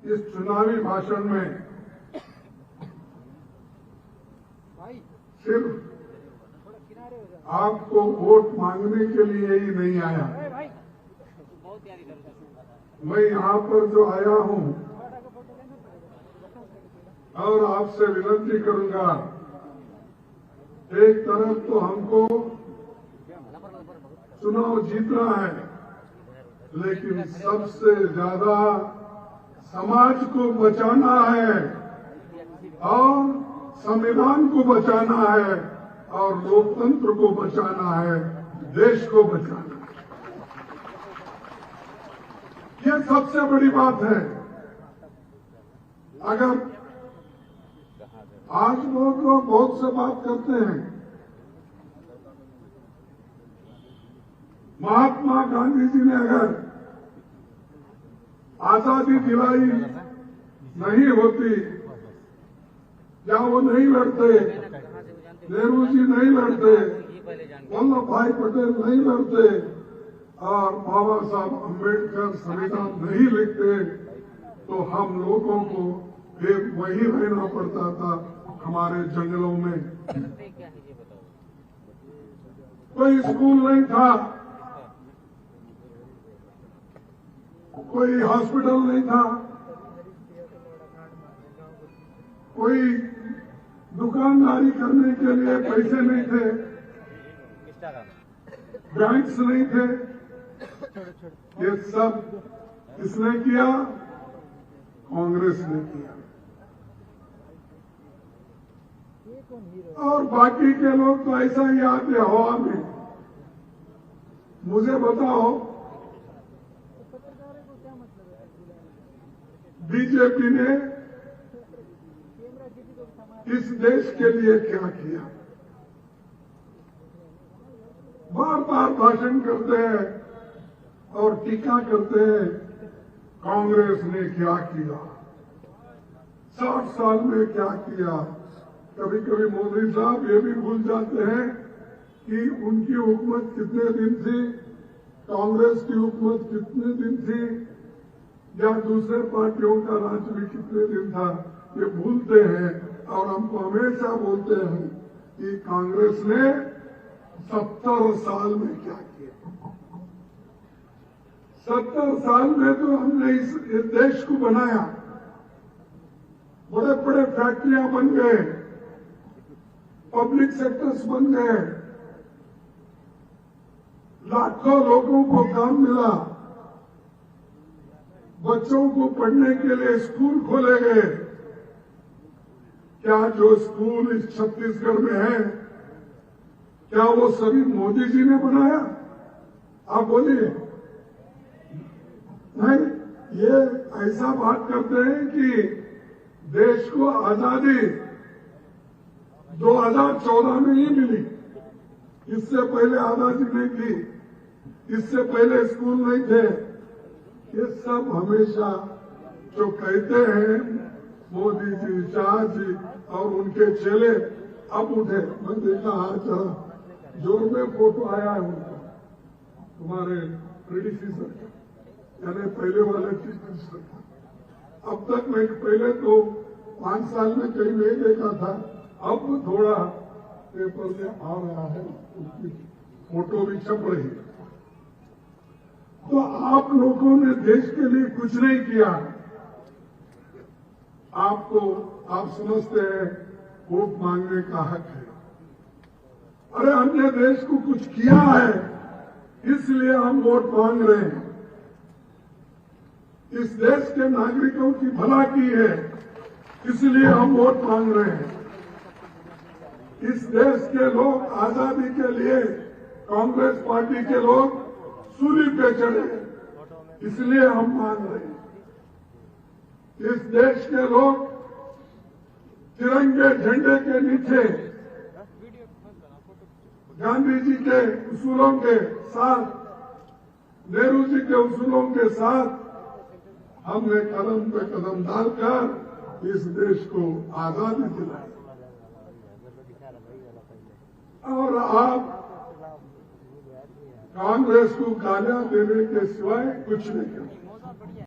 इस चुनावी भाषण में सिर्फ आपको वोट मांगने के लिए ही नहीं आया। मैं यहाँ पर जो आया हूँ और आपसे विनती करूंगा, एक तरफ तो हमको चुनाव जीतना है, लेकिन सबसे ज्यादा समाज को बचाना है और संविधान को बचाना है और लोकतंत्र को बचाना है, देश को बचाना है। ये सबसे बड़ी बात है। अगर आज लोग बहुत से बात करते हैं, महात्मा गांधी जी ने अगर आजादी दिलाई नहीं होती या वो नहीं लड़ते, नेहरू जी नहीं लड़ते, वल्लभ भाई पटेल नहीं लड़ते और बाबा साहब अम्बेडकर संविधान नहीं लिखते, तो हम लोगों को फिर वही रहना पड़ता था हमारे जंगलों में। कोई स्कूल नहीं था, कोई हॉस्पिटल नहीं था, कोई दुकानदारी करने के लिए पैसे नहीं थे, बैंक्स नहीं थे। ये सब किसने किया? कांग्रेस ने किया। और बाकी के लोग तो ऐसा ही आते हवा में। मुझे बताओ, बीजेपी ने इस देश के लिए क्या किया? बार बार भाषण करते हैं और टीका करते हैं, कांग्रेस ने क्या किया, 60 साल में क्या किया। कभी कभी मोदी साहब ये भी भूल जाते हैं कि उनकी हुकूमत कितने दिन थी, कांग्रेस की हुकूमत कितने दिन थी, या दूसरे पार्टियों का राज भी कितने दिन था। ये भूलते हैं और हमको हमेशा बोलते हैं कि कांग्रेस ने 70 साल में क्या किया। 70 साल में तो हमने इस देश को बनाया, बड़े बड़े फैक्ट्रियां बन गए, पब्लिक सेक्टर्स बन गए, लाखों लोगों को काम मिला, बच्चों को पढ़ने के लिए स्कूल खोले गए। क्या जो स्कूल इस छत्तीसगढ़ में है, क्या वो सभी मोदी जी ने बनाया? आप बोलिए। नहीं, ये ऐसा बात करते हैं कि देश को आजादी 2014 में ही मिली, इससे पहले आजादी नहीं थी, इससे पहले स्कूल नहीं थे। ये सब हमेशा जो कहते हैं मोदी जी, शाह जी और उनके चेले, अब उठे। मैं देखा हाँ चला जोर में फोटो आया है उनका, तुम्हारे प्रेडिसेसर का, यानी पहले वाले चीफ मिनिस्टर का। अब तक मैं पहले तो 5 साल में कहीं नहीं देखा था, अब थोड़ा पेपर में आ रहा है, उसकी फोटो भी छप रही है। तो आप लोगों ने देश के लिए कुछ नहीं किया। आप समझते हैं वोट मांगने का हक है। अरे हमने देश को कुछ किया है, इसलिए हम वोट मांग रहे हैं। इस देश के नागरिकों की भला की है, इसलिए हम वोट मांग रहे हैं। इस देश के लोग आजादी के लिए कांग्रेस पार्टी के लोग सूली पे चढ़े, इसलिए हम मांग रहे हैं। इस देश के लोग तिरंगे झंडे के नीचे गांधी जी के उसूलों के साथ, नेहरू जी के उसूलों के साथ हमने कदम पे कदम डालकर इस देश को आजादी दिलाई। और आप कांग्रेस को गालियां देने के सिवाय कुछ नहीं करते।